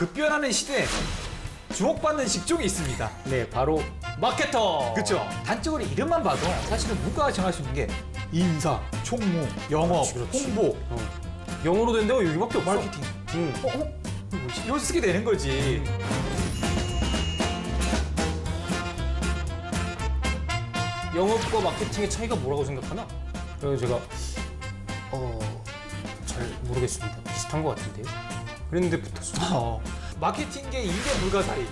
급변하는 시대에 주목받는 직종이 있습니다. 네, 바로 마케터. 그렇죠. 단적으로 이름만 봐도 사실은 문과가 정할 수 있는 게 인사, 총무, 영업, 그렇지. 홍보, 영어로 된 데가 여기밖에 없어. 마케팅. 이거 쓰게 되는 거지. 영업과 마케팅의 차이가 뭐라고 생각하나? 그래서 제가 잘 모르겠습니다. 비슷한 것 같은데요. 그랬는데 붙었어. 마케팅계 2대 불가사의.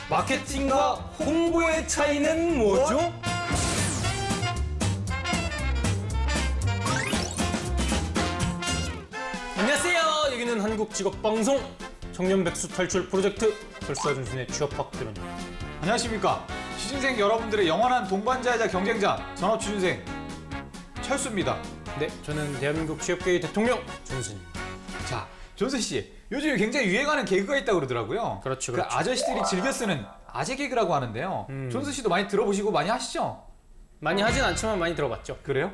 마케팅과 홍보의 차이는 뭐죠? 안녕하세요. 여기는 한국직업방송 청년백수 탈출 프로젝트 설사준순의 취업학교입니다. 안녕하십니까. 취준생 여러분들의 영원한 동반자이자 경쟁자 전업 취준생 철수입니다. 네, 저는 대한민국 취업계의 대통령 준순입니다. 자, 존스 씨, 요즘 굉장히 유행하는 개그가 있다고 그러더라고요. 그렇죠, 그 그렇죠. 아저씨들이 즐겨 쓰는 아재 개그라고 하는데요. 존스 씨도 많이 들어보시고 많이 하시죠? 많이 하진 않지만 많이 들어봤죠. 그래요?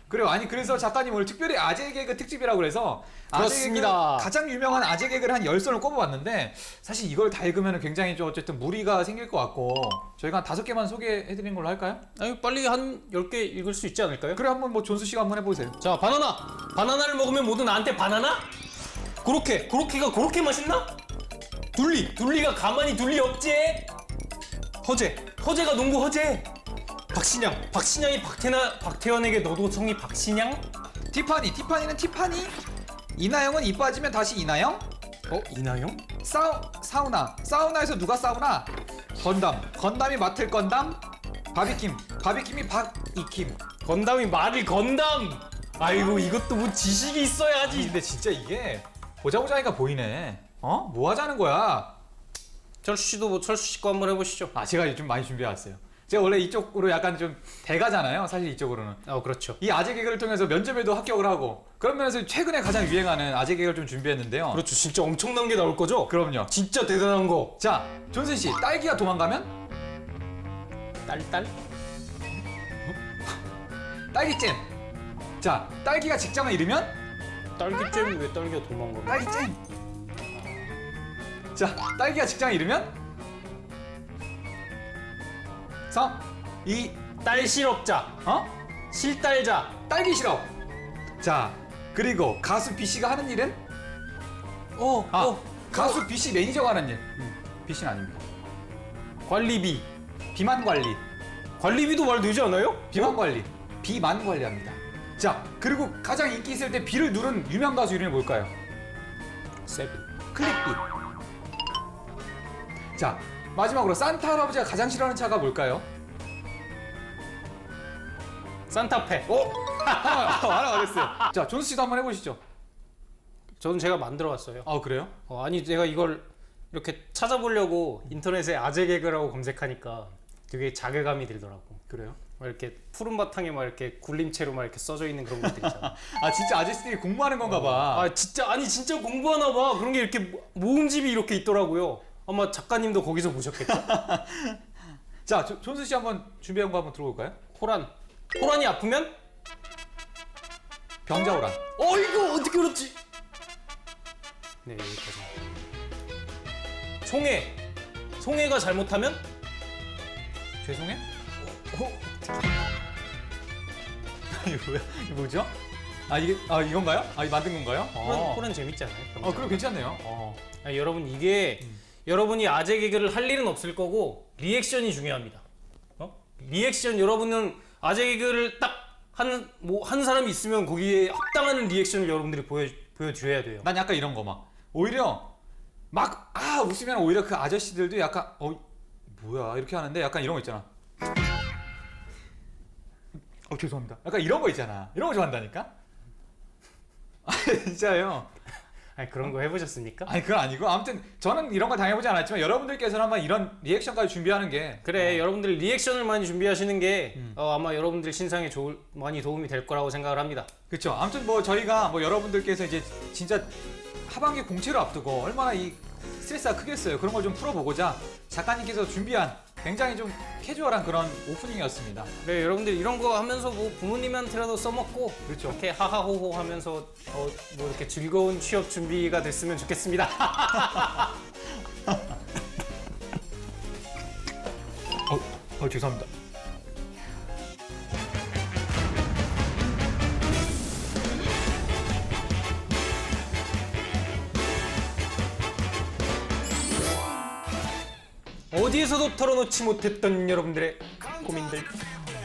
그래요. 아니 그래서 작가님 오늘 특별히 아재 개그 특집이라고 그래서 그렇습니다. 아재 개그, 가장 유명한 아재 개그를 한 10son을 꼽아봤는데 사실 이걸 다 읽으면 굉장히 좀 어쨌든 무리가 생길 것 같고 저희가 한 5개만 소개해드리는 걸로 할까요? 아니, 빨리 한 10개 읽을 수 있지 않을까요? 그래 한번 뭐 존스 씨가 한번 해보세요. 자, 바나나! 바나나를 먹으면 모두 나한테 바나나? 고로케가 그렇게 맛있나? 둘리가 가만히 둘리 없지? 허재가 농구 허재! 박신양이 박태환에게 너도 성이 박신양? 티파니는 티파니? 이나영은 이 빠지면 다시 이나영? 이나영? 사우나에서 누가 사우나? 건담이 맡을 건담? 바비킴이 박이킴. 건담이 말을 건담! 아이고, 이것도 뭐 지식이 있어야지. 근데 진짜 이게 보자 하니까 보이네. 뭐 하자는 거야? 철수 씨 거 한번 해보시죠. 제가 좀 많이 준비해왔어요. 제가 원래 이쪽으로 약간 좀 대가잖아요. 사실 이쪽으로는. 그렇죠. 이 아재 개그를 통해서 면접에도 합격을 하고 그런 면에서 최근에 가장 유행하는 아재 개그를 좀 준비했는데요. 그렇죠. 진짜 엄청난 게 나올 거죠? 그럼요. 진짜 대단한 거. 자, 존슨 씨, 딸기가 도망가면? 딸? 딸기잼. 자, 딸기가 직장을 잃으면? 딸기잼이 왜 딸기가 도망가? 딸기잼. 자, 딸기가 직장을 잃으면? 3, 2, 딸 실업자. 실딸자. 딸기 시럽. 자, 그리고 가수 B씨가 하는 일은? 가수 B씨 매니저가 하는 일. B씨는 아닙니다. 관리비. 비만 관리. 관리비도 말 되지 않아요? 비만 관리. 비만 관리합니다. 자, 그리고 가장 인기 있을 때 B를 누른 유명 가수 이름이 뭘까요? 세븐. 클릭비. 자, 마지막으로 산타 할아버지가 가장 싫어하는 차가 뭘까요? 산타페. 하나 가겠어요. 자, 존스 씨도 한번 해보시죠. 저는 제가 만들어 왔어요. 그래요? 아니, 제가 이걸 이렇게 찾아보려고 인터넷에 아재 개그라고 검색하니까 되게 자괴감이 들더라고. 그래요? 막 이렇게 푸른 바탕에 막 이렇게 굴림체로 막 이렇게 써져 있는 그런 것들 있잖아. 진짜 아저씨들이 공부하는 건가 봐. 진짜 공부하나 봐. 그런 게 이렇게 모음집이 이렇게 있더라고요. 아마 작가님도 거기서 보셨겠죠? 자, 존스 씨 한번 준비한 거 한번 들어볼까요? 호란이 아프면? 병자호란. 이거 어떻게 그렇지? 네, 여기까지. 송해가 잘못하면? 죄송해? 이거 뭐야? 이거 뭐죠? 이건가요? 이거 만든 건가요? 호란 재밌잖아요. 그럼 괜찮네요. 여러분, 이게 여러분이 아재 개그를 할 일은 없을 거고 리액션이 중요합니다. 리액션, 여러분은 아재 개그를 딱 한 사람이 있으면 거기에 합당하는 리액션을 여러분들이 보여줘야 돼요. 난 약간 이런 거 오히려 웃으면 오히려 그 아저씨들도 약간 뭐야 이렇게 하는데 약간 이런 거 있잖아. 죄송합니다. 약간 이런 거 있잖아. 이런 거 좋아한다니까? 진짜요. 그런 거 해보셨습니까? 그건 아니고 아무튼 저는 이런 거 당해보지 않았지만 여러분들께서는 한번 이런 리액션까지 준비하는 게 그래, 여러분들 리액션을 많이 준비하시는 게 아마 여러분들 신상에 많이 도움이 될 거라고 생각을 합니다. 그렇죠. 아무튼 저희가 여러분들께서 이제 진짜 하반기 공채를 앞두고 얼마나 이 스트레스가 크겠어요. 그런 걸 좀 풀어보고자 작가님께서 준비한 굉장히 좀 캐주얼한 그런 오프닝이었습니다. 네, 여러분들 이런 거 하면서 뭐 부모님한테라도 써먹고 그렇죠. 이렇게 하하호호 하면서 뭐 이렇게 즐거운 취업 준비가 됐으면 좋겠습니다. 죄송합니다. 어디에서도 털어놓지 못했던 여러분들의 고민들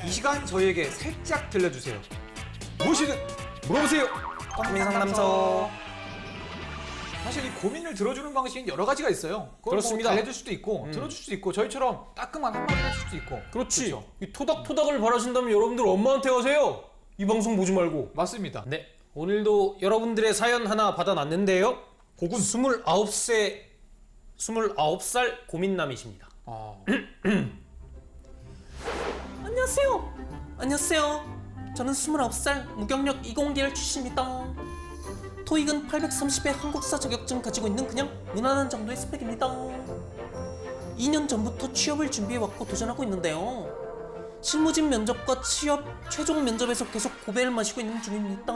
이 시간 저희에게 살짝 들려주세요. 무엇이든 물어보세요. 고민 상담소. 사실 이 고민을 들어주는 방식은 여러 가지가 있어요. 그걸 그렇습니다. 뭐 달래줄 수도 있고 들어줄 수도 있고 저희처럼 따끔한 한마디 해줄 수도 있고. 그렇지. 그렇죠? 이 토닥토닥을 바라신다면 여러분들 엄마한테 가세요. 이 방송 보지 말고. 맞습니다. 네, 오늘도 여러분들의 사연 하나 받아놨는데요. 고군 29살 고민남이십니다. 아, 안녕하세요. 저는 29살 무경력 20계열 출신입니다. 토익은 830의 한국사 자격증 가지고 있는 그냥 무난한 정도의 스펙입니다. 2년 전부터 취업을 준비해왔고 도전하고 있는데요. 실무진 면접과 취업 최종 면접에서 계속 고배를 마시고 있는 중입니다.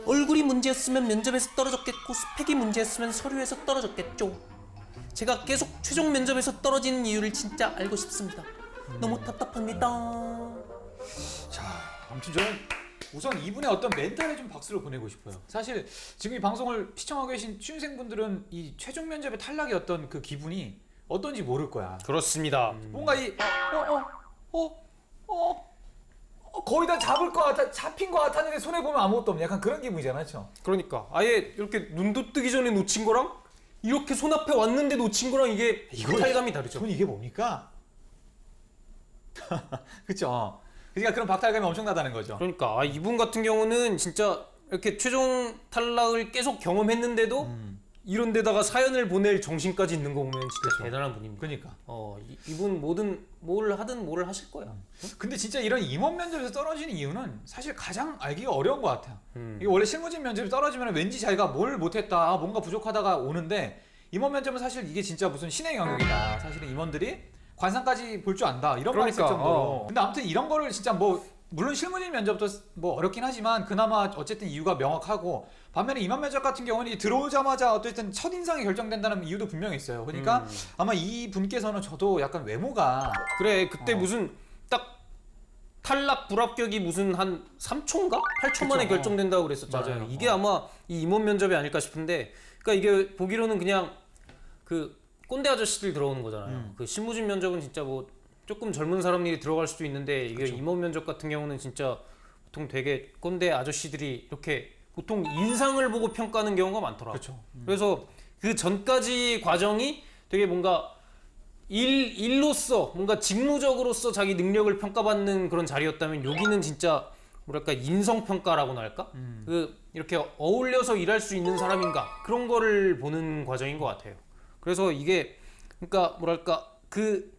얼굴이 문제였으면 면접에서 떨어졌겠고 스펙이 문제였으면 서류에서 떨어졌겠죠. 제가 계속 최종 면접에서 떨어지는 이유를 진짜 알고 싶습니다. 너무 답답합니다. 자, 아무튼 저는 우선 이분의 어떤 멘탈에 좀 박수를 보내고 싶어요. 사실 지금 이 방송을 시청하고 계신 취준생분들은 이 최종 면접의 탈락의 어떤 그 기분이 어떤지 모를 거야. 그렇습니다. 뭔가 이 거의 다 잡을 것 같아, 잡힌 것 같았는데 손에 보면 아무것도 없는 약간 그런 기분이잖아, 그렇죠? 그러니까 아예 이렇게 눈도 뜨기 전에 놓친 거랑 이렇게 손 앞에 왔는데 놓친 거랑 이게 박탈감이 다르죠. 전 이게 뭡니까? 그렇죠. 그러니까 그런 박탈감이 엄청나다는 거죠. 그러니까 이분 같은 경우는 진짜 이렇게 최종 탈락을 계속 경험했는데도 이런 데다가 사연을 보낼 정신까지 있는 거 보면 진짜 그렇죠. 대단한 분입니다. 그러니까. 이분 뭘 하든 뭘 하실 거야. 근데 진짜 이런 임원 면접에서 떨어지는 이유는 사실 가장 알기가 어려운 것 같아요. 이게 원래 실무진 면접에 떨어지면 왠지 자기가 뭘 못했다, 뭔가 부족하다가 오는데 임원 면접은 사실 이게 진짜 무슨 신의 영역이다. 사실은 임원들이 관상까지 볼 줄 안다 이런 말 있을 그러니까, 정도로. 근데 아무튼 이런 거를 진짜 뭐 물론 실무진 면접도 뭐 어렵긴 하지만 그나마 어쨌든 이유가 명확하고 반면에 임원 면접 같은 경우는 들어오자마자 어쨌든 첫 인상이 결정된다는 이유도 분명히 있어요. 그러니까 아마 이 분께서는 저도 약간 외모가 그래 그때 무슨 딱 탈락 불합격이 무슨 한 3초인가? 8초 만에 그쵸. 결정된다고 그랬었잖아요. 맞아요. 이게 아마 이 임원 면접이 아닐까 싶은데 그러니까 이게 보기로는 그냥 그 꼰대 아저씨들 들어오는 거잖아요. 그 실무진 면접은 진짜 뭐 조금 젊은 사람들이 들어갈 수도 있는데 이게 그쵸. 임원 면접 같은 경우는 진짜 보통 되게 꼰대 아저씨들이 이렇게 보통 인상을 보고 평가하는 경우가 많더라고요. 그렇죠. 그래서 그 전까지 과정이 되게 뭔가 일로서 뭔가 직무적으로서 자기 능력을 평가받는 그런 자리였다면 여기는 진짜 뭐랄까 인성평가라고나 할까? 그 이렇게 어울려서 일할 수 있는 사람인가 그런 거를 보는 과정인 것 같아요. 그래서 이게 그러니까 뭐랄까 그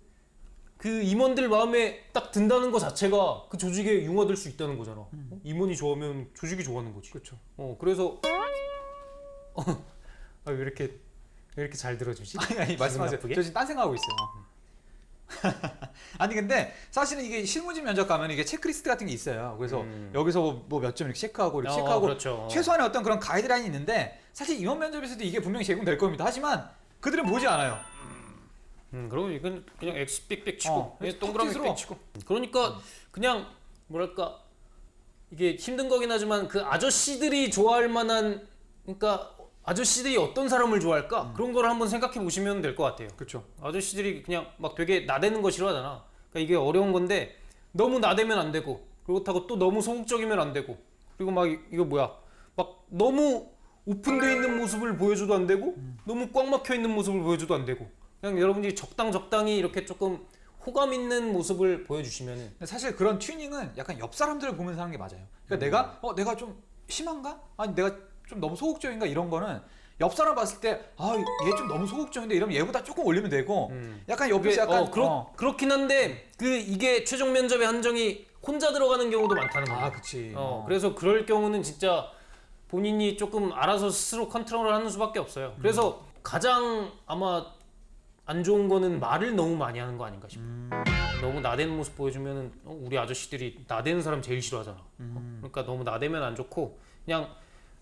임원들 마음에 딱 든다는 것 자체가 그 조직에 융화될 수 있다는 거잖아. 임원이 좋아하면 조직이 좋아하는 거지. 그렇죠. 그래서 왜 이렇게 잘 들어주지? 아니 말씀하세요. 나쁘게? 저 지금 딴 생각하고 있어요. 아니 근데 사실은 이게 실무진 면접 가면 이게 체크리스트 같은 게 있어요. 그래서 여기서 뭐 몇 점 이렇게 체크하고 이렇게 체크하고 그렇죠. 최소한의 어떤 그런 가이드라인이 있는데 사실 임원 면접에서도 이게 분명히 제공될 겁니다. 하지만 그들은 보지 않아요. 그럼 이건 그냥 X 삑삑 치고 동그라미 톡짓으로. 삑 치고. 그러니까 그냥 뭐랄까 이게 힘든 거긴 하지만 그 아저씨들이 좋아할 만한 그러니까 아저씨들이 어떤 사람을 좋아할까 그런 걸 한번 생각해 보시면 될 것 같아요. 그렇죠. 아저씨들이 그냥 막 되게 나대는 거 싫어하잖아. 그러니까 이게 어려운 건데 너무 나대면 안 되고 그렇다고 또 너무 소극적이면 안 되고 그리고 막 이거 뭐야 막 너무 오픈되어 있는 모습을 보여줘도 안 되고 너무 꽉 막혀 있는 모습을 보여줘도 안 되고 그냥 여러분들이 적당히 이렇게 조금 호감 있는 모습을 보여주시면은 근데 사실 그런 튜닝은 약간 옆 사람들을 보면서 하는 게 맞아요. 그러니까 내가 좀 심한가? 아니 내가 좀 너무 소극적인가 이런 거는 옆 사람 봤을 때 얘 좀 너무 소극적인데 이러면 얘보다 조금 올리면 되고 약간 옆에서 약간 그렇긴 한데 이게 최종 면접의 한정이 혼자 들어가는 경우도 많다는 거예요. 그치. 그래서 그럴 경우는 진짜 본인이 조금 알아서 스스로 컨트롤을 하는 수밖에 없어요. 그래서 가장 아마 안 좋은 거는 말을 너무 많이 하는 거 아닌가 싶어요. 너무 나대는 모습 보여주면은 우리 아저씨들이 나대는 사람 제일 싫어하잖아. 그러니까 너무 나대면 안 좋고 그냥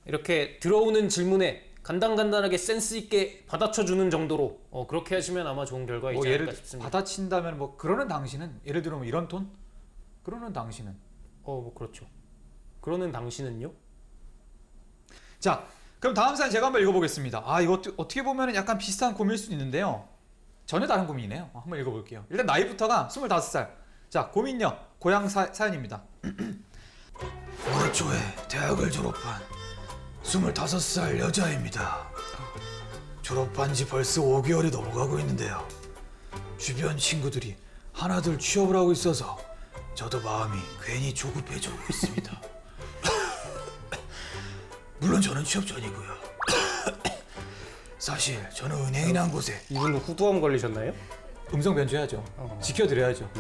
이렇게 들어오는 질문에 간단하게 센스 있게 받아쳐주는 정도로 그렇게 하시면 아마 좋은 결과 있지 뭐 않을까 예를 싶습니다. 받아친다면 뭐 그러는 당신은 예를 들어 뭐 이런 톤? 그러는 당신은 뭐 그렇죠. 그러는 당신은요? 자, 그럼 다음 사연 제가 한번 읽어보겠습니다. 아, 이거 어떻게 보면 약간 비슷한 고민일 수도 있는데요. 전혀 다른 고민이네요. 한번 읽어볼게요. 일단 나이부터가 25살. 자, 고민요. 고향 사연입니다. 올해 초에 대학을 졸업한 25살 여자입니다. 졸업한 지 벌써 5개월이 넘어가고 있는데요. 주변 친구들이 하나둘 취업을 하고 있어서 저도 마음이 괜히 조급해지고 있습니다. 물론 저는 취업 전이고요. 사실 저는 은행이란 곳에 이분도 후두암 걸리셨나요? 음성 변조해야죠. 지켜드려야죠.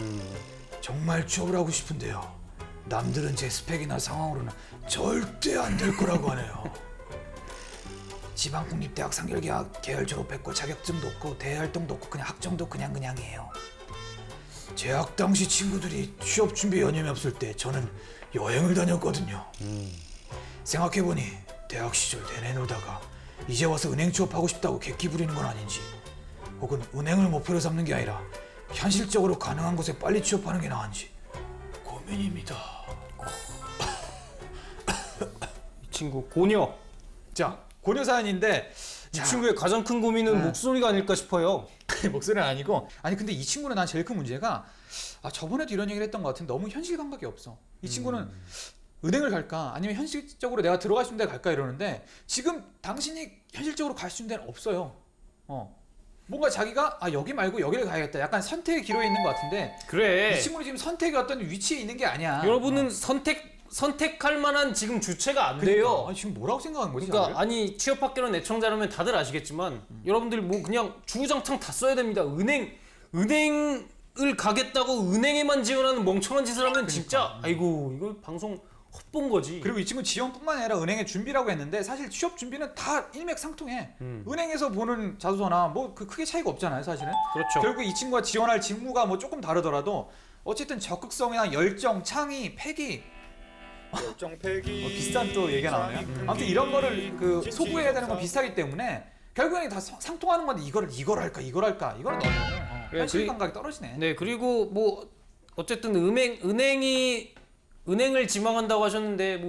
정말 취업을 하고 싶은데요. 남들은 제 스펙이나 상황으로는 절대 안 될 거라고 하네요. 지방국립대학 상결계약 계열 졸업했고 자격증도 없고 대활동도 없고 그냥 학점도 그냥이에요. 재학 당시 친구들이 취업 준비 여념이 없을 때 저는 여행을 다녔거든요. 생각해보니 대학 시절 내내 놀다가 이제 와서 은행 취업하고 싶다고 객기 부리는 건 아닌지, 혹은 은행을 목표로 삼는 게 아니라 현실적으로 가능한 곳에 빨리 취업하는 게 나은지 고민입니다. 이 친구 고녀. 자, 고려 사연인데 이 친구의 가장 큰 고민은 목소리가 아닐까 싶어요. 목소리는 아니고, 아니 근데 이 친구는 난 제일 큰 문제가, 저번에도 이런 얘기를 했던 것 같은데 너무 현실 감각이 없어. 이 친구는 은행을 갈까 아니면 현실적으로 내가 들어갈 수 있는 데 갈까 이러는데, 지금 당신이 현실적으로 갈 수 있는 데는 없어요. 뭔가 자기가 여기 말고 여기를 가야겠다, 약간 선택의 기로에 있는 것 같은데, 그래. 이 친구는 지금 선택의 어떤 위치에 있는 게 아니야. 여러분은 선택할 만한 지금 주체가 안 돼요. 그러니까. 지금 뭐라고 생각하는 거지? 그러니까 다들? 아니 취업학개론 애청자라면 다들 아시겠지만 여러분들 뭐 그냥 주구장창 다 써야 됩니다. 은행을 가겠다고 은행에만 지원하는 멍청한 짓을 하면 진짜 아이고 이거 방송 헛본 거지. 그리고 이 친구 지원뿐만 아니라 은행에 준비라고 했는데, 사실 취업 준비는 다 일맥상통해. 은행에서 보는 자소서나 뭐 크게 차이가 없잖아요, 사실은. 그렇죠. 결국 이 친구가 지원할 직무가 뭐 조금 다르더라도 어쨌든 적극성이나 열정, 창의, 패기, 비슷한 또 얘기가 나오네요. 아무튼 이런 거를 소구해야 되는 건 비슷하기 때문에 결국에는 다 상통하는 건데, 이걸 할까 이거는 너무 현실 감각이 떨어지네. 네, 그리고 뭐 어쨌든 은행을 지망한다고 하셨는데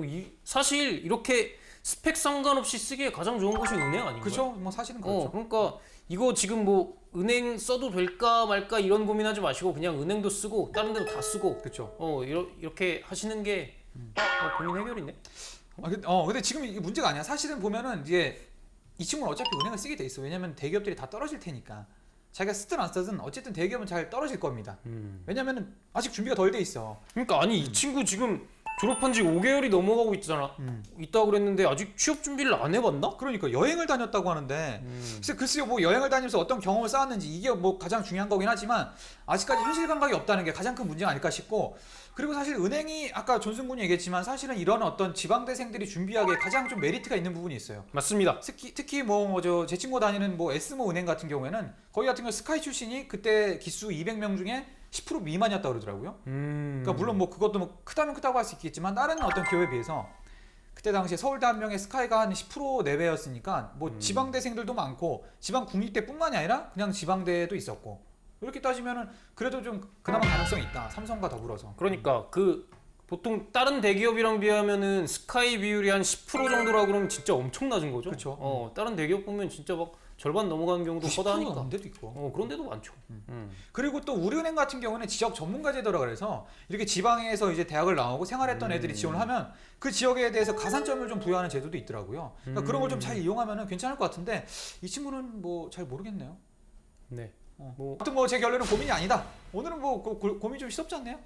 사실 이렇게 스펙 상관없이 쓰기에 가장 좋은 곳이 은행 아닌가요? 그렇죠. 뭐 사실은 그렇죠. 그러니까 이거 지금 뭐 은행 써도 될까 말까 이런 고민하지 마시고 그냥 은행도 쓰고 다른 데도 다 쓰고, 그렇죠. 이렇게 하시는 게 고민 해결이네. 근데 지금 이게 문제가 아니야. 사실은 보면은 이제 이 친구는 어차피 은행을 쓰게 돼 있어. 왜냐면 대기업들이 다 떨어질 테니까. 자기가 쓰든 안 쓰든 어쨌든 대기업은 잘 떨어질 겁니다. 왜냐면은 아직 준비가 덜 돼 있어. 그러니까 아니 이 친구 지금 졸업한 지 5개월이 넘어가고 있다고 그랬는데 아직 취업 준비를 안 해봤나? 그러니까 여행을 다녔다고 하는데, 글쎄요, 뭐 여행을 다니면서 어떤 경험을 쌓았는지 이게 뭐 가장 중요한 거긴 하지만, 아직까지 현실 감각이 없다는 게 가장 큰 문제가 아닐까 싶고, 그리고 사실 은행이 아까 존승군이 얘기했지만 사실은 이런 어떤 지방대생들이 준비하기에 가장 좀 메리트가 있는 부분이 있어요. 맞습니다. 특히 제 친구 다니는 뭐 S모 은행 같은 경우에는, 거기 같은 경우 스카이 출신이 그때 기수 200명 중에 10% 미만이었다 그러더라고요. 그러니까 물론 뭐 그것도 뭐 크다면 크다고 할 수 있겠지만, 다른 어떤 기업에 비해서 그때 당시에 서울대 한 명의 스카이가 한 10% 내외였으니까 뭐 지방대생들도 많고, 지방 국립대뿐만이 아니라 그냥 지방대도 있었고, 이렇게 따지면은 그래도 좀 그나마 가능성이 있다, 삼성과 더불어서. 그러니까 보통 다른 대기업이랑 비하면은 스카이 비율이 한 10% 정도라고 그러면 진짜 엄청 낮은 거죠. 그렇죠. 다른 대기업 보면 진짜 막 절반 넘어가는 경우도 90% 허다하니까. 넘는 데도 있고. 그런 데도 많죠. 그리고 또 우리은행 같은 경우는 지역 전문가 제도라 그래서 이렇게 지방에서 이제 대학을 나오고 생활했던 애들이 지원을 하면 그 지역에 대해서 가산점을 좀 부여하는 제도도 있더라고요. 그러니까 그런 걸 좀 잘 이용하면 괜찮을 것 같은데, 이 친구는 뭐 잘 모르겠네요. 네. 아무튼 뭐 제 결론은 고민이 아니다. 오늘은 뭐 고민 좀 시덥지 않네요?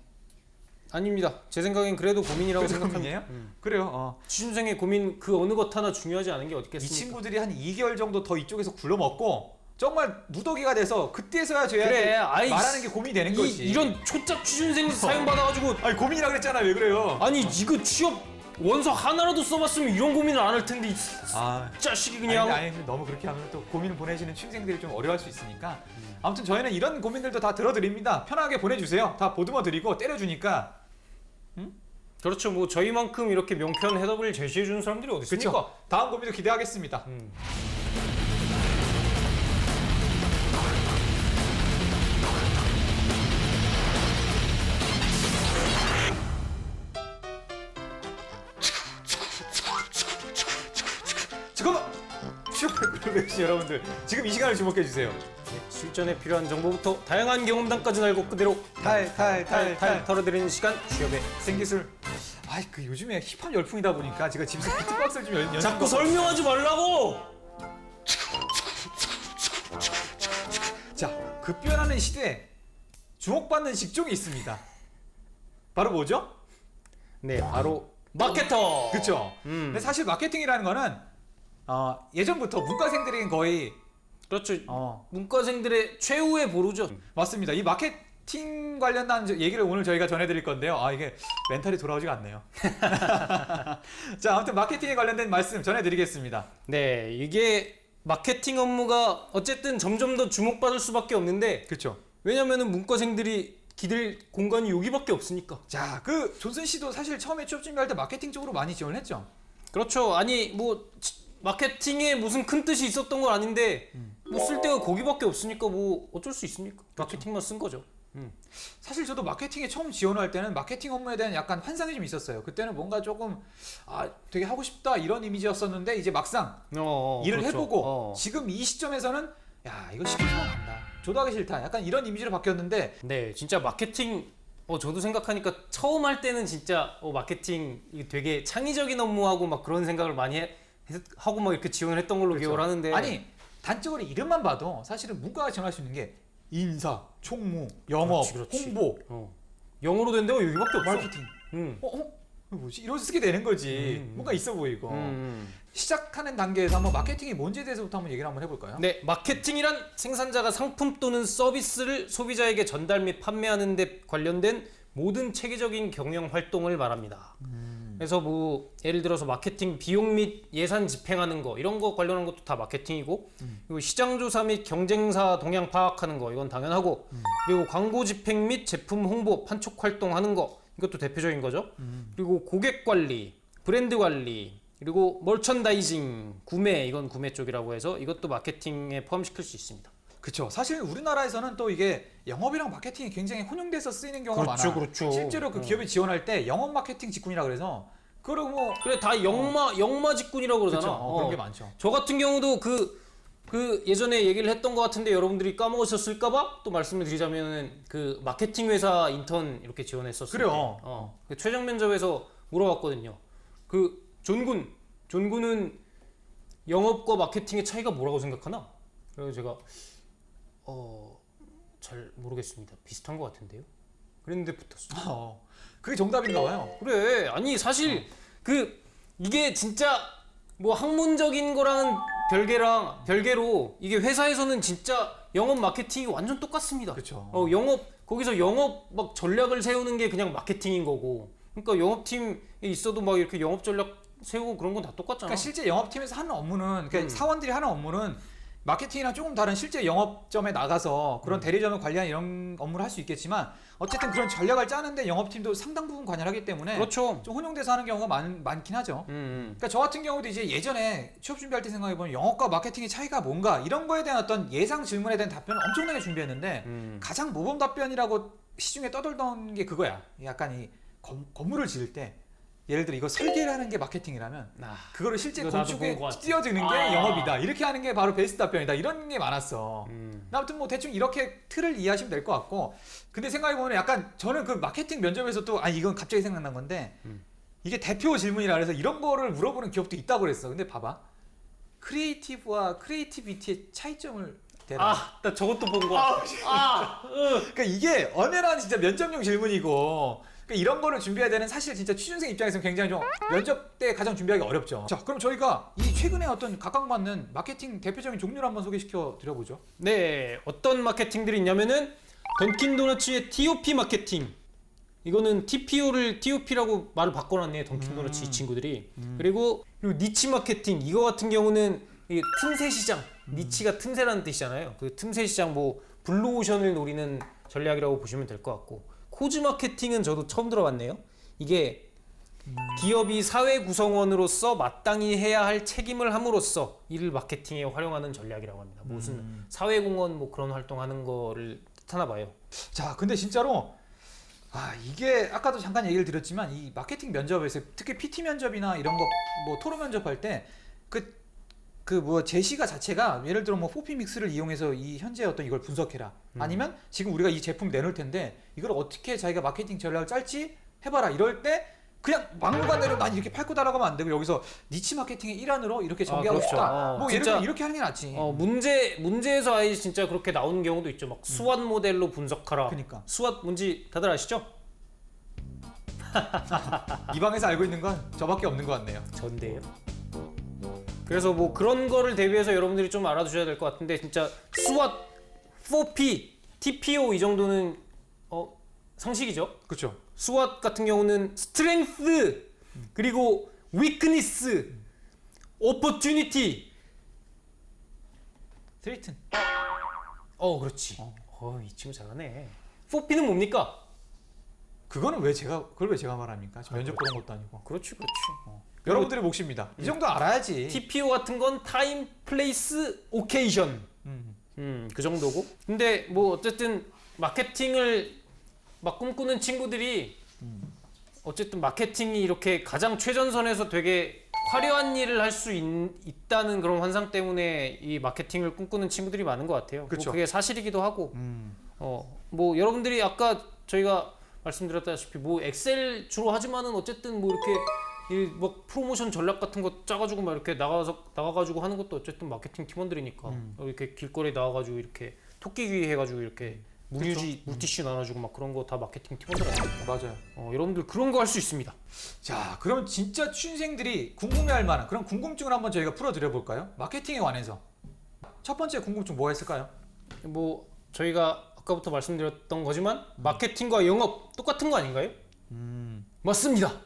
아닙니다. 제 생각엔 그래도 고민이라고 생각합니다. 그래요. 취준생의 고민 그 어느 것 하나 중요하지 않은 게 이 어딨겠습니까? 친구들이 한 2개월 정도 더 이쪽에서 굴러먹고 정말 누더기가 돼서 그때서야 그래, 말하는 게 고민이 되는 거지. 이런 초짜 취준생 사연 받아가지고 아니 고민이라 그랬잖아. 왜 그래요? 아니 이거 취업 원서 하나라도 써봤으면 이런 고민을 안 할 텐데 이 자식이 그냥. 아니 너무 그렇게 하면 또 고민을 보내시는 취준생들이 좀 어려워할 수 있으니까. 아무튼 저희는 이런 고민들도 다 들어드립니다. 편하게 보내주세요. 다 보듬어 드리고 때려주니까. 그렇죠. 뭐 저희만큼 이렇게 명쾌한 해답을 제시해 주는 사람들이 어디 있습니까? 그렇죠. 다음 고민도 기대하겠습니다. 잠깐만! 슈퍼글로시 여러분들 지금 이 시간을 주목해 주세요. 실전에 필요한 정보부터 다양한 경험담까지 알고 그대로 탈 털어드리는 시간 취업의 생기술. 아이 그 요즘에 힙합 열풍이다 보니까 제가 집에서 비트박스를 좀 연습. 자꾸 설명하지 말라고! 자, 급변하는 시대에 주목받는 직종이 있습니다. 바로 뭐죠? 네, 바로 마케터! 그렇죠. 근데 사실 마케팅이라는 거는 예전부터 문과생들에겐 거의 그렇죠. 문과생들의 최후의 보루죠. 맞습니다. 이 마케팅 관련한 얘기를 오늘 저희가 전해드릴 건데요. 이게 멘탈이 돌아오지가 않네요. 자, 아무튼 마케팅에 관련된 말씀 전해드리겠습니다. 네, 이게 마케팅 업무가 어쨌든 점점 더 주목받을 수밖에 없는데 그렇죠. 왜냐면은 문과생들이 기댈 공간이 여기밖에 없으니까. 자, 그 존슨 씨도 사실 처음에 취업 준비할 때 마케팅 쪽으로 많이 지원을 했죠. 그렇죠. 아니 뭐 마케팅에 무슨 큰 뜻이 있었던 건 아닌데 뭐 쓸 데가 거기밖에 없으니까 뭐 어쩔 수 있습니까? 마케팅만 쓴 거죠. 사실 저도 마케팅에 처음 지원할 때는 마케팅 업무에 대한 약간 환상이 좀 있었어요. 그때는 뭔가 조금 되게 하고 싶다 이런 이미지였었는데 이제 막상 일을 그렇죠. 해보고 지금 이 시점에서는 야 이거 시켜주면 간다. 저도 하기 싫다. 약간 이런 이미지로 바뀌었는데 네, 진짜 마케팅 저도 생각하니까 처음 할 때는 진짜 마케팅 이게 되게 창의적인 업무하고 막 그런 생각을 많이 하고 막 이렇게 지원을 했던 걸로 기억을 하는데 아니 단적으로 이름만 봐도 사실은 문과가 지원할 수 있는 게 인사, 총무, 영업, 그렇지. 홍보, 영어로 된 데가 여기밖에 없어. 마케팅. 이거 뭐지? 이러서 쓰게 되는 거지. 뭔가 있어 보이고. 시작하는 단계에서 한번 마케팅이 뭔지에 대해서부터 한번 얘기를 한번 해볼까요? 네, 마케팅이란 생산자가 상품 또는 서비스를 소비자에게 전달 및 판매하는 데 관련된 모든 체계적인 경영 활동을 말합니다. 그래서 뭐 예를 들어서 마케팅 비용 및 예산 집행하는 거 이런 거 관련한 것도 다 마케팅이고 그리고 시장 조사 및 경쟁사 동향 파악하는 거 이건 당연하고 그리고 광고 집행 및 제품 홍보 판촉 활동하는 거 이것도 대표적인 거죠. 그리고 고객 관리, 브랜드 관리 그리고 멀천다이징, 구매 이건 구매 쪽이라고 해서 이것도 마케팅에 포함시킬 수 있습니다. 그렇죠. 사실 우리나라에서는 또 이게 영업이랑 마케팅이 굉장히 혼용돼서 쓰이는 경우가 많아. 그렇죠. 실제로 그 기업이 지원할 때 영업 마케팅 직군이라 그래서 그리고 뭐 그래 다 영마 직군이라고 그러잖아. 그렇죠. 그런 게 많죠. 저 같은 경우도 그 예전에 얘기를 했던 것 같은데 여러분들이 까먹으셨을까봐 또 말씀을 드리자면은 그 마케팅 회사 인턴 이렇게 지원했었어요. 그래요. 그 최종 면접에서 물어봤거든요. 그 존군은 영업과 마케팅의 차이가 뭐라고 생각하나? 그래서 제가 잘 모르겠습니다. 비슷한 것 같은데요. 그랬는데 붙었어. 그게 정답인가 봐요. 그래. 아니 사실 이게 진짜 뭐 학문적인 거랑은 별개로 이게 회사에서는 진짜 영업 마케팅이 완전 똑같습니다. 그렇죠. 거기서 영업 막 전략을 세우는 게 그냥 마케팅인 거고. 그러니까 영업팀에 있어도 막 이렇게 영업 전략 세우고 그런 건 다 똑같잖아. 그러니까 실제 영업팀에서 하는 업무는 그러니까 사원들이 하는 업무는 마케팅이랑 조금 다른 실제 영업점에 나가서 그런 대리점을 관리하는 이런 업무를 할 수 있겠지만 어쨌든 그런 전략을 짜는데 영업팀도 상당 부분 관여를 하기 때문에 그렇죠. 좀 혼용돼서 하는 경우가 많긴 하죠. 그러니까 저 같은 경우도 이제 예전에 취업 준비할 때 생각해보면 영업과 마케팅의 차이가 뭔가 이런 거에 대한 어떤 예상 질문에 대한 답변을 엄청나게 준비했는데 가장 모범 답변이라고 시중에 떠돌던 게 그거야. 약간 이 건물을 지을 때 예를 들어 이거 설계를 하는 게 마케팅이라면 그거를 실제 건축에 띄워주는 게 영업이다. 이렇게 하는 게 바로 베스트 답변이다. 이런 게 많았어. 아무튼 뭐 대충 이렇게 틀을 이해하시면 될 것 같고 근데 생각해보면 약간 저는 그 마케팅 면접에서 또 이건 갑자기 생각난 건데 이게 대표 질문이라 그래서 이런 거를 물어보는 기업도 있다고 그랬어. 근데 봐봐. 크리에이티브와 크리에이티비티의 차이점을 대라. 나 저것도 본 거야. 그러니까 이게 언어란 진짜 면접용 질문이고 그러니까 이런 거를 준비해야 되는 사실 진짜 취준생 입장에서는 굉장히 좀 면접 때 가장 준비하기 어렵죠. 자, 그럼 저희가 이 최근에 어떤 각광받는 마케팅 대표적인 종류를 한번 소개시켜 드려보죠. 네, 어떤 마케팅들이 있냐면은 던킨도너츠의 TOP 마케팅. 이거는 TOP라고 말을 바꿔놨네요. 던킨도너츠 이 친구들이. 그리고 니치 마케팅. 이거 같은 경우는 이 틈새 시장. 니치가 틈새라는 뜻이잖아요. 그 틈새 시장 뭐 블루오션을 노리는 전략이라고 보시면 될 것 같고. 코즈 마케팅은 저도 처음 들어봤네요. 이게 기업이 사회 구성원으로서 마땅히 해야 할 책임을 함으로써 이를 마케팅에 활용하는 전략이라고 합니다. 무슨 사회공헌 뭐 그런 활동하는 거를 뜻하나 봐요. 자, 근데 진짜로 이게 아까도 잠깐 얘기를 드렸지만 이 마케팅 면접에서 특히 PT 면접이나 이런 거 뭐 토론 면접할 때 뭐 제시가 자체가 예를 들어 뭐 포피 믹스를 이용해서 이 현재 어떤 이걸 분석해라. 아니면 지금 우리가 이 제품 내놓을 텐데 이걸 어떻게 자기가 마케팅 전략을 짤지 해봐라. 이럴 때 그냥 막무가내로 난 이렇게 팔고 달아가면 안 되고 여기서 니치 마케팅의 일환으로 이렇게 전개하고 그렇죠. 싶다. 뭐 예를 진짜, 들어 이렇게 하는 게 낫지. 문제에서 아예 진짜 그렇게 나오는 경우도 있죠. 막 수완 모델로 분석하라. 그러니까. 수완 뭔지 다들 아시죠? 이 방에서 알고 있는 건 저밖에 없는 것 같네요. 전데요. 그래서 뭐 그런 거를 대비해서 여러분들이 좀 알아두셔야 될 것 같은데 진짜 스왓, 4P, TPO 이 정도는 상식이죠. 그렇죠. 스왓 같은 경우는 스트렝스 그리고 위크니스, 오퍼튜니티, 스트레이튼. 그렇지. 이 친구 잘하네. 4P는 뭡니까? 그걸 왜 제가 말합니까? 저 면접 보는 것도 아니고. 그렇지. 여러분들의 몫입니다. 이 정도 알아야지. TPO 같은 건 타임, 플레이스, 오케이션. 그 정도고. 근데 뭐 어쨌든 마케팅을 막 꿈꾸는 친구들이 어쨌든 마케팅이 이렇게 가장 최전선에서 되게 화려한 일을 할 수 있다는 그런 환상 때문에 이 마케팅을 꿈꾸는 친구들이 많은 것 같아요. 그쵸. 뭐 그게 사실이기도 하고. 뭐 여러분들이 아까 저희가 말씀드렸다시피 뭐 엑셀 주로 하지만은 어쨌든 뭐 이렇게 막 프로모션 전략 같은 거 짜가지고 막 이렇게 나가가지고 하는 것도 어쨌든 마케팅 팀원들이니까 이렇게 길거리에 나와가지고 이렇게 토끼귀 해가지고 이렇게 물티슈 나눠주고 막 그런 거 다 마케팅 팀원들 아닙니까? 맞아요. 여러분들 그런 거 할 수 있습니다. 자, 그럼 진짜 취준생들이 궁금해할 만한 그런 궁금증을 한번 저희가 풀어드려 볼까요? 마케팅에 관해서 첫 번째 궁금증 뭐가 있을까요? 뭐 저희가 아까부터 말씀드렸던 거지만 마케팅과 영업 똑같은 거 아닌가요? 맞습니다.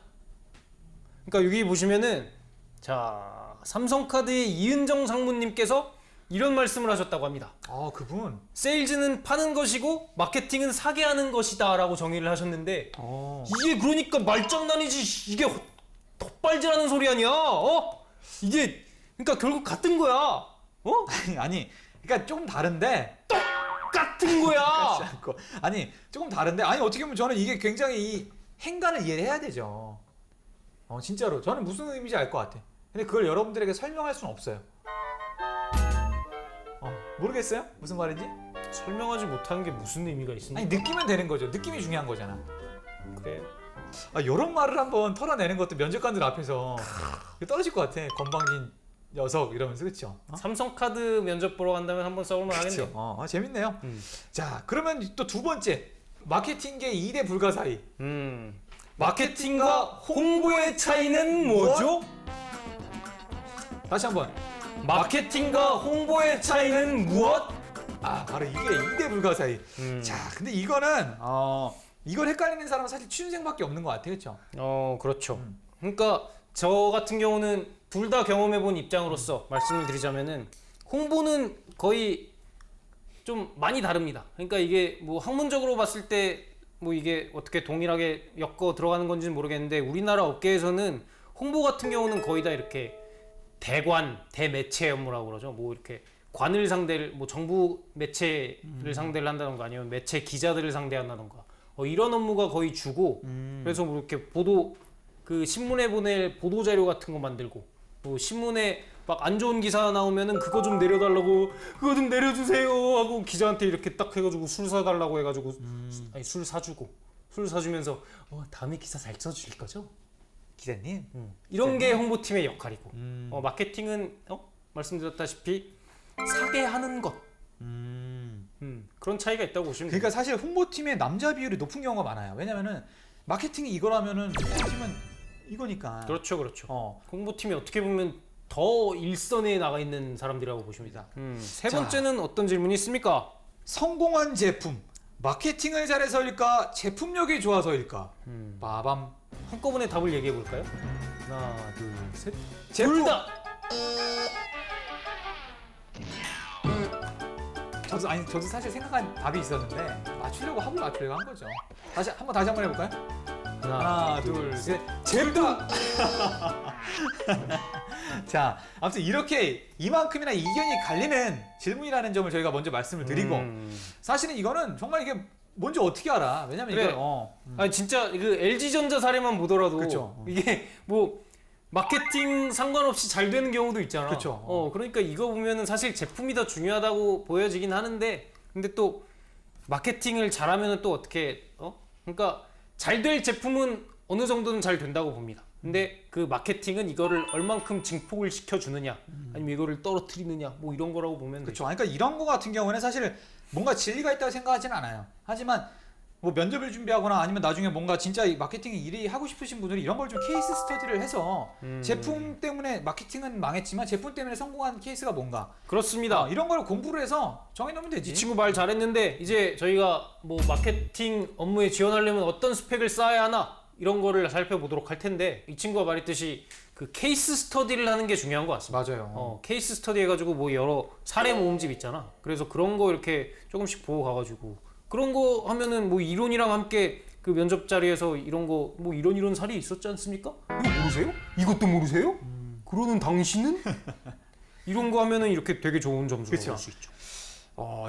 그러니까 여기 보시면은 자 삼성카드의 이은정 상무님께서 이런 말씀을 하셨다고 합니다. 그분. 세일즈는 파는 것이고 마케팅은 사게 하는 것이다라고 정의를 하셨는데 이게 그러니까 말장난이지 이게 덧발질하는 소리 아니야? 이게 그러니까 결국 같은 거야. 아니, 그러니까 조금 다른데. 같은 거야. 아니, 조금 다른데. 아니, 어떻게 보면 저는 이게 굉장히 이 행간을 이해해야 되죠. 진짜로 저는 무슨 의미인지 알 것 같아. 근데 그걸 여러분들에게 설명할 수는 없어요. 모르겠어요? 무슨 말인지? 설명하지 못하는 게 무슨 의미가 있습니까? 아니, 느끼면 되는 거죠. 느낌이 중요한 거잖아. 그래. 이런 말을 한번 털어내는 것도 면접관들 앞에서 떨어질 것 같아. 건방진 녀석 이러면서. 그렇죠? 삼성카드 면접 보러 간다면 한번 써볼만 하겠네요. 재밌네요. 자, 그러면 또 두 번째, 마케팅계 2대 불가사의. 마케팅과 홍보의 차이는 뭐죠? 다시 한번. 마케팅과 홍보의 차이는 무엇? 바로 이게 2대 불가사의. 자, 근데 이거는 이걸 헷갈리는 사람은 사실 취준생밖에 없는 것 같아요. 그렇죠? 그렇죠. 그러니까 저 같은 경우는 둘 다 경험해본 입장으로서 말씀을 드리자면은 홍보는 거의 좀 많이 다릅니다. 그러니까 이게 뭐 학문적으로 봤을 때 뭐 이게 어떻게 동일하게 엮어 들어가는 건지는 모르겠는데 우리나라 업계에서는 홍보 같은 경우는 거의 다 이렇게 대매체 업무라고 그러죠. 뭐 이렇게 관을 상대를 뭐 정부 매체를 상대를 한다던가 아니면 매체 기자들을 상대한다던가 이런 업무가 거의 주고 그래서 뭐 이렇게 신문에 보낼 보도 자료 같은 거 만들고 뭐 신문에 막 안 좋은 기사 나오면은 그거 좀 내려달라고 그거 좀 내려주세요 하고 기자한테 이렇게 딱 해가지고 술 사달라고 해가지고 아니 술 사주고 술 사주면서 다음에 기사 잘 써주실 거죠? 기자님. 이런 게 홍보팀의 역할이고 마케팅은 말씀드렸다시피 사게 하는 것 그런 차이가 있다고 보시면 그러니까 사실 홍보팀의 남자 비율이 높은 경우가 많아요. 왜냐면은 마케팅이 이거라면은 홍보팀은 이거니까. 그렇죠. 홍보팀이 어떻게 보면 더 일선에 나가 있는 사람들이라고 보시면 됩니다. 세 번째는 어떤 질문이 있습니까? 성공한 제품, 마케팅을 잘해서일까, 제품력이 좋아서일까? 빠밤. 한꺼번에 답을 얘기해 볼까요? 하나, 둘, 셋. 제품. 둘 다. 저도 사실 생각한 답이 있었는데 합을 맞추려고 한 거죠. 다시 한번 해볼까요? 하나, 둘, 셋. 잼다. 자, 아무튼 이렇게 이만큼이나 이견이 갈리는 질문이라는 점을 저희가 먼저 말씀을 드리고 사실은 이거는 정말 이게 뭔지 어떻게 알아? 왜냐면 그래. 이거 아니 진짜 그 LG전자 사례만 보더라도 그쵸. 이게 뭐 마케팅 상관없이 잘 되는 경우도 있잖아. 그쵸. 그러니까 이거 보면은 사실 제품이 더 중요하다고 보여지긴 하는데 근데 또 마케팅을 잘하면은 또 어떻게 그러니까 잘 될 제품은 어느 정도는 잘 된다고 봅니다. 근데 그 마케팅은 이거를 얼만큼 증폭을 시켜주느냐 아니면 이거를 떨어뜨리느냐 뭐 이런 거라고 보면 그렇죠. 그러니까 이런 거 같은 경우는 사실 뭔가 진리가 있다고 생각하지는 않아요. 하지만 뭐 면접을 준비하거나 아니면 나중에 뭔가 진짜 이 마케팅 일이 하고 싶으신 분들이 이런 걸 좀 케이스 스터디를 해서 제품 때문에 마케팅은 망했지만 제품 때문에 성공한 케이스가 뭔가 그렇습니다. 이런 걸 공부를 해서 정해놓으면 되지. 이 친구 말 잘했는데 이제 저희가 뭐 마케팅 업무에 지원하려면 어떤 스펙을 쌓아야 하나 이런 거를 살펴보도록 할 텐데 이 친구가 말했듯이 그 케이스 스터디를 하는 게 중요한 것 같습니다. 맞아요. 케이스 스터디 해가지고 뭐 여러 사례 모음집 있잖아. 그래서 그런 거 이렇게 조금씩 보고 가가지고 그런 거 하면은 뭐 이론이랑 함께 그 면접 자리에서 이런 거 뭐 이런 사례 있었지 않습니까? 이거 모르세요? 이것도 모르세요? 그러는 당신은? 이런 거 하면은 이렇게 되게 좋은 점수를 그쵸. 얻을 수 있죠.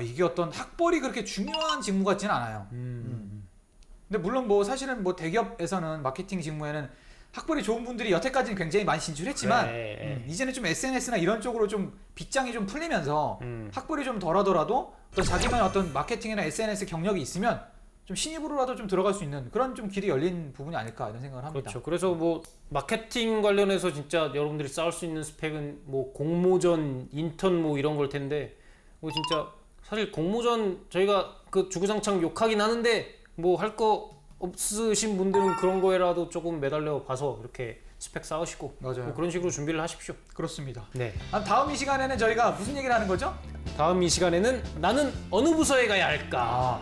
이게 어떤 학벌이 그렇게 중요한 직무 같지는 않아요. 근데 물론 뭐 사실은 뭐 대기업에서는 마케팅 직무에는 학벌이 좋은 분들이 여태까지는 굉장히 많이 진출했지만 그래. 이제는 좀 SNS나 이런 쪽으로 좀 빗장이 좀 풀리면서 학벌이 좀 덜하더라도 또 자기만 어떤 마케팅이나 SNS 경력이 있으면 좀 신입으로라도 좀 들어갈 수 있는 그런 좀 길이 열린 부분이 아닐까 이런 생각을 합니다. 그렇죠. 그래서 뭐 마케팅 관련해서 진짜 여러분들이 쌓을 수 있는 스펙은 뭐 공모전, 인턴 뭐 이런 걸 텐데 뭐 진짜 사실 공모전 저희가 그 주구장창 욕하긴 하는데 뭐 할 거 없으신 분들은 그런 거에라도 조금 매달려 봐서 이렇게 스펙 쌓으시고 맞아요. 뭐 그런 식으로 준비를 하십시오. 그렇습니다. 네. 다음 이 시간에는 저희가 무슨 얘기를 하는 거죠? 다음 이 시간에는 나는 어느 부서에 가야 할까?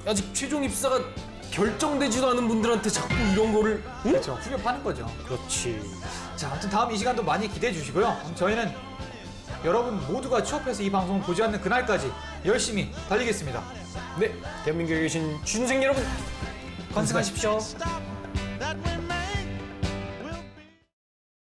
아직 최종 입사가 결정되지도 않은 분들한테 자꾸 이런 거를 그렇죠. 후벼파는 거죠. 그렇지. 자, 아무튼 다음 이 시간도 많이 기대해 주시고요. 그럼 저희는 여러분 모두가 취업해서 이 방송을 보지 않는 그날까지 열심히 달리겠습니다. 네. 대한민국에 계신 취준생 여러분 건승하십시오. Stop